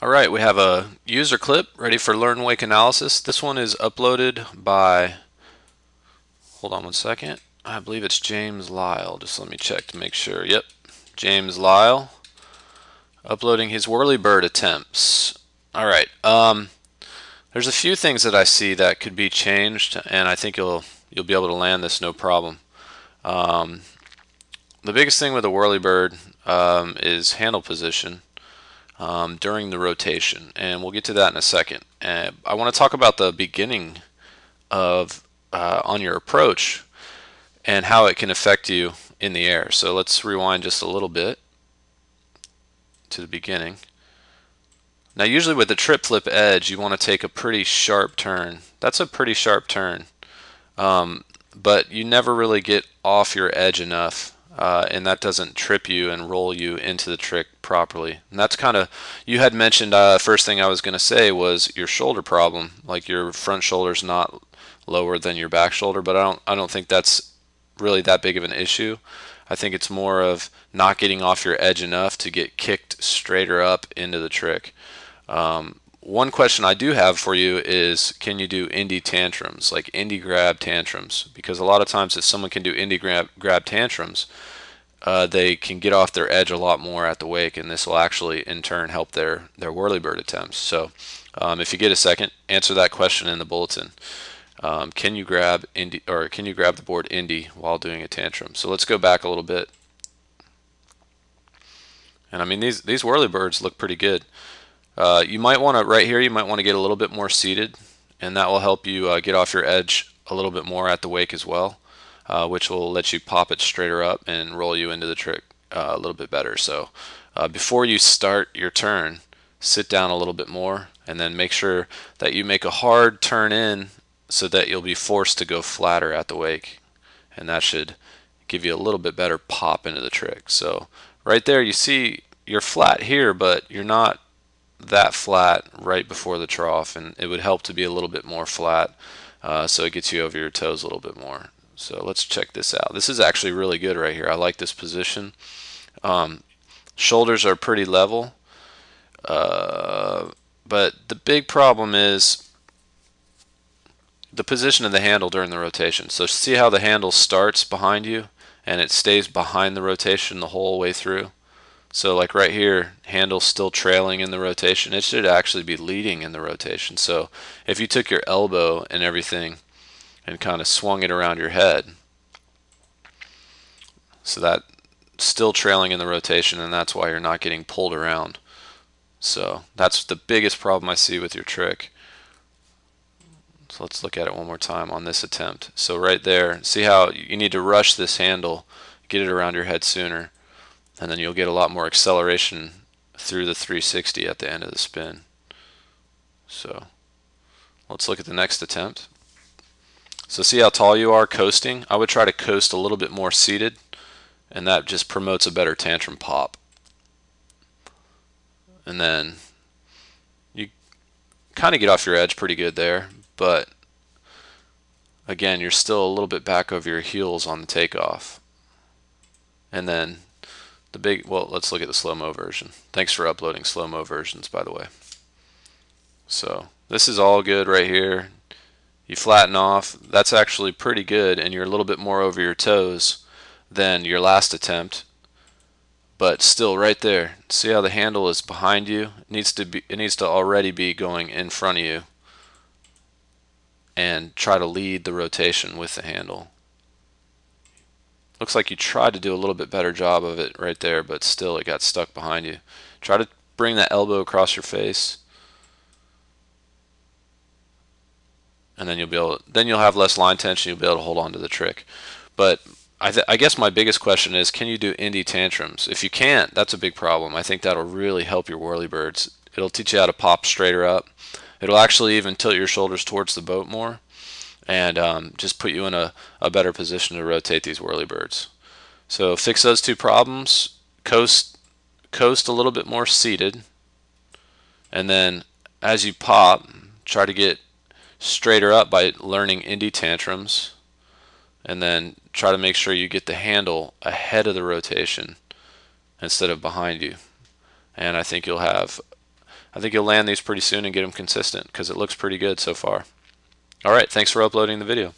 Alright, we have a user clip ready for LearnWake analysis. This one is uploaded by, hold on one second, I believe it's James Lyle. Just let me check to make sure. Yep, James Lyle uploading his whirlybird attempts. Alright, there's a few things that I see that could be changed, and I think you'll be able to land this no problem. The biggest thing with a whirlybird is handle position during the rotation, and we'll get to that in a second. I want to talk about the beginning of on your approach and how it can affect you in the air. So let's rewind just a little bit to the beginning. Now usually with the trip flip edge you want to take a pretty sharp turn. That's a pretty sharp turn, but you never really get off your edge enough, and that doesn't trip you and roll you into the trick properly. And that's kind of, you had mentioned, first thing I was going to say was your shoulder problem, like your front shoulder's not lower than your back shoulder, but I don't think that's really that big of an issue. I think it's more of not getting off your edge enough to get kicked straighter up into the trick. One question I do have for you is, can you do indie tantrums, like indie grab tantrums? Because a lot of times if someone can do indie grab tantrums, they can get off their edge a lot more at the wake, and this will actually in turn help their whirlybird attempts. So if you get a second, answer that question in the bulletin. Can you grab indie, or can you grab the board indie while doing a tantrum? So let's go back a little bit. And I mean, these whirlybirds look pretty good. You might want to, right here, you might want to get a little bit more seated, and that will help you get off your edge a little bit more at the wake as well, which will let you pop it straighter up and roll you into the trick a little bit better. So before you start your turn, sit down a little bit more, and then make sure that you make a hard turn in so that you'll be forced to go flatter at the wake, and that should give you a little bit better pop into the trick. So right there you see you're flat here, but you're not that flat right before the trough, and it would help to be a little bit more flat, so it gets you over your toes a little bit more. So let's check this out. This is actually really good right here. I like this position. Shoulders are pretty level, but the big problem is the position of the handle during the rotation. So see how the handle starts behind you and it stays behind the rotation the whole way through? So like right here, handle's still trailing in the rotation. It should actually be leading in the rotation. So if you took your elbow and everything and kind of swung it around your head, so that still trailing in the rotation, and that's why you're not getting pulled around. So that's the biggest problem I see with your trick. So let's look at it one more time on this attempt. So right there, see how you need to rush this handle, get it around your head sooner, and then you'll get a lot more acceleration through the 360 at the end of the spin. So let's look at the next attempt. So see how tall you are coasting? I would try to coast a little bit more seated, and that just promotes a better tantrum pop. And then you kind of get off your edge pretty good there, but again, you're still a little bit back over your heels on the takeoff. And then the big, well, let's look at the slow-mo version. Thanks for uploading slow-mo versions, by the way. So this is all good right here. You flatten off. That's actually pretty good, and you're a little bit more over your toes than your last attempt, but still right there. See how the handle is behind you? It needs to already be going in front of you, and try to lead the rotation with the handle. Looks like you tried to do a little bit better job of it right there, but still it got stuck behind you. Try to bring that elbow across your face, and then you'll have less line tension. You'll be able to hold on to the trick. But I guess my biggest question is, can you do indie tantrums? If you can't, that's a big problem. I think that'll really help your whirlybirds. It'll teach you how to pop straighter up. It'll actually even tilt your shoulders towards the boat more, and just put you in a better position to rotate these whirlybirds. So fix those two problems. Coast a little bit more seated, and then as you pop, try to get straighter up by learning indie tantrums, and then try to make sure you get the handle ahead of the rotation instead of behind you. And I think you'll have I think you'll land these pretty soon and get them consistent because it looks pretty good so far. All right, thanks for uploading the video.